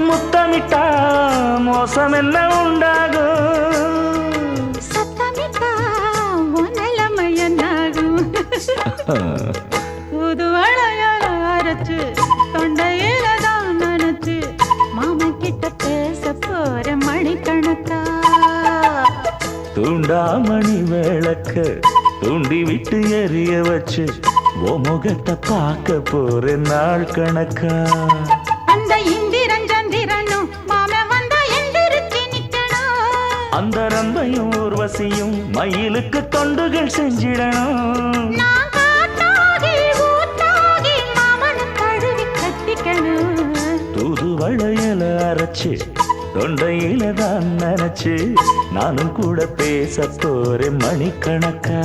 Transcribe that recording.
முத்தமிட்டா மோசம் என்ன உண்டாகும்? சத்தமிட்டா நிலைமை என்னாகும்? புது வளையல அரைச்சு தொண்டையில தான் நினைச்சு மாமா கிட்ட பேச போற மணிக்கணக்கா. தூண்டாமணி விளக்க தூண்டி விட்டு எரிய வச்சு ஓ முகத்தை பார்க்க போற நாள் கணக்கா. அந்த இந்திரன் சந்திரனும் மாம வந்தா எந்திரிச்சு நிக்கணும். அந்த ரம்பையும் ஊர்வசியும் மயிலுக்கு தொண்டுகள் செஞ்சிடணும். நான் காத்தாகி ஊத்தாகி மாமனை தழுவி கட்டிக்கணும். தூது வளையல அரைச்சு தொண்டையில தான் நினைச்சு நானும் கூட பேச போறேன் மணிக்கணக்கா.